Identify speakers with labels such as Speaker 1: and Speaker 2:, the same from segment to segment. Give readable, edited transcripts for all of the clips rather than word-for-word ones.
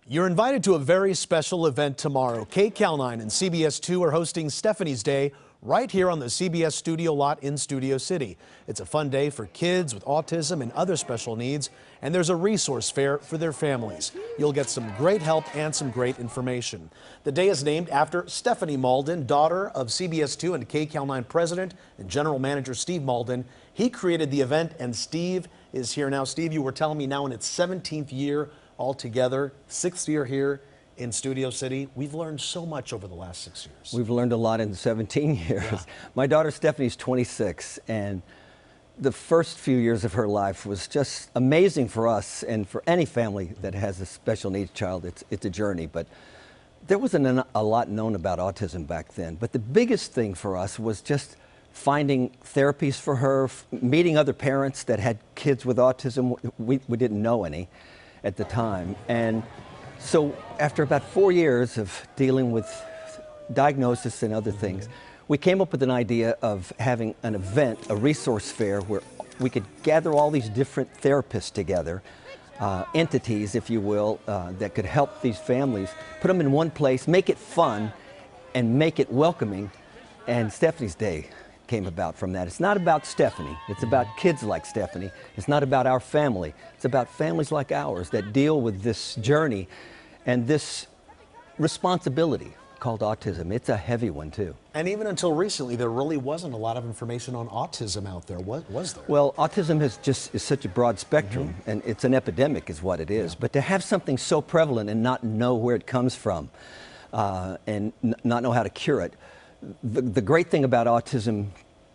Speaker 1: You're invited to a very special event tomorrow. KCAL9 and CBS2 are hosting Stephanie's Day right here on the CBS Studio lot in Studio City. It's a fun day for kids with autism and other special needs, and there's a resource fair for their families. You'll get some great help and some great information. The day is named after Stephanie Mauldin, daughter of CBS2 and KCAL9 president and general manager Steve Mauldin. He created the event, and Steve is here now. Steve, you were telling me now in its 17th year altogether, 6th year here in Studio City. We've learned so much over the last 6 years.
Speaker 2: We've learned a lot in 17 years. Yeah. My daughter Stephanie's 26, and the first few years of her life was just amazing for us and for any family that has a special needs child. It's a journey, but there wasn't a lot known about autism back then. But the biggest thing for us was just finding therapies for her, meeting other parents that had kids with autism. We didn't know any at the time. And so after about 4 years of dealing with diagnosis and other things, we came up with an idea of having an event, a resource fair, where we could gather all these different therapists together, entities, if you will, that could help these families, put them in one place, make it fun, and make it welcoming. And Stephanie's Day came about from that. It's not about Stephanie. It's about kids like Stephanie. It's not about our family. It's about families like ours that deal with this journey and this responsibility called autism. It's a heavy one too.
Speaker 1: And even until recently, there really wasn't a lot of information on autism out there, was there?
Speaker 2: Well, autism is such a broad spectrum, and it's an epidemic is what it is. Yeah. But to have something so prevalent and not know where it comes from and not know how to cure it, the great thing about autism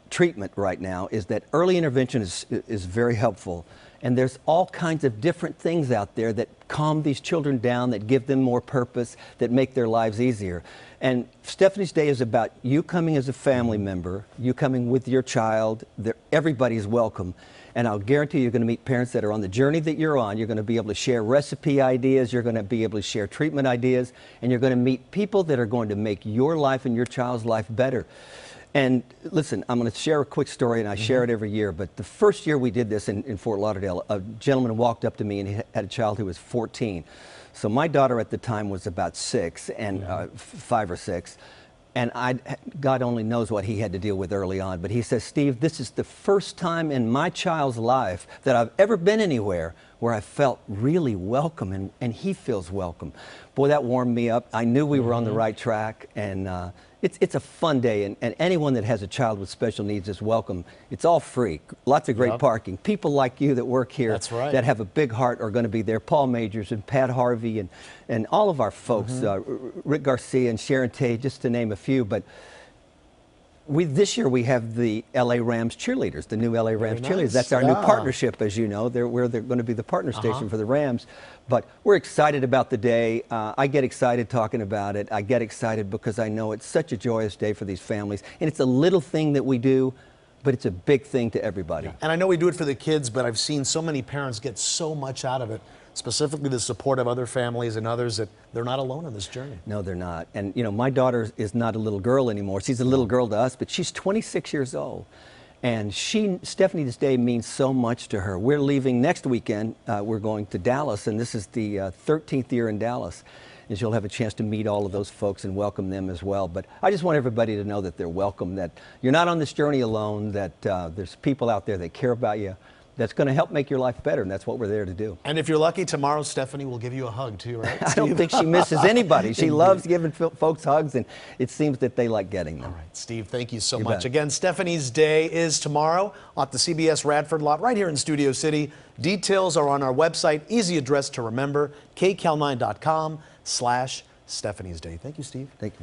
Speaker 2: treatment right now is that early intervention is very helpful, and there's all kinds of different things out there that calm these children down, that give them more purpose, that make their lives easier. And Stephanie's Day is about you coming as a family member, you coming with your child. Everybody's welcome. And I'll guarantee you're going to meet parents that are on the journey that you're on. You're going to be able to share recipe ideas, you're going to be able to share treatment ideas, and you're going to meet people that are going to make your life and your child's life better. And listen, I'm going to share a quick story, and I share it every year, but the first year we did this in Fort Lauderdale, a gentleman walked up to me and he had a child who was 14. So my daughter at the time was about 6, and 5 or 6. And God only knows what he had to deal with early on. But he says, Steve, this is the first time in my child's life that I've ever been anywhere where I felt really welcome, and he feels welcome. Boy, that warmed me up. I knew we were on the right track, and it's a fun day, and anyone that has a child with special needs is welcome. It's all free. Lots of great parking. People like you that work here that have a big heart are going to be there. Paul Majors and Pat Harvey and all of our folks, Rick Garcia and Sharon Tay, just to name a few. But this year we have the LA Rams cheerleaders, the new LA Rams cheerleaders. That's our new partnership, as you know. They're going to be the partner station for the Rams. But we're excited about the day. I get excited talking about it. I get excited because I know it's such a joyous day for these families. And it's a little thing that we do, but it's a big thing to everybody.
Speaker 1: Yeah. And I know we do it for the kids, but I've seen so many parents get so much out of it, specifically the support of other families and others, that they're not alone on this journey.
Speaker 2: No, they're not. And you know, my daughter is not a little girl anymore. She's a little girl to us, but she's 26 years old. And Stephanie's Day means so much to her. We're leaving next weekend. We're going to Dallas, and this is the 13th year in Dallas. And she'll have a chance to meet all of those folks and welcome them as well. But I just want everybody to know that they're welcome, that you're not on this journey alone, that there's people out there that care about you, that's going to help make your life better, and that's what we're there to do.
Speaker 1: And if you're lucky, tomorrow Stephanie will give you a hug too, right, Steve?
Speaker 2: I don't think she misses anybody. She loves giving folks hugs, and it seems that they like getting them.
Speaker 1: All right, Steve, thank you so much. Again, Stephanie's Day is tomorrow at the CBS Radford lot right here in Studio City. Details are on our website. Easy address to remember, kcal9.com/Stephanie's Day. Thank you, Steve.
Speaker 2: Thank you.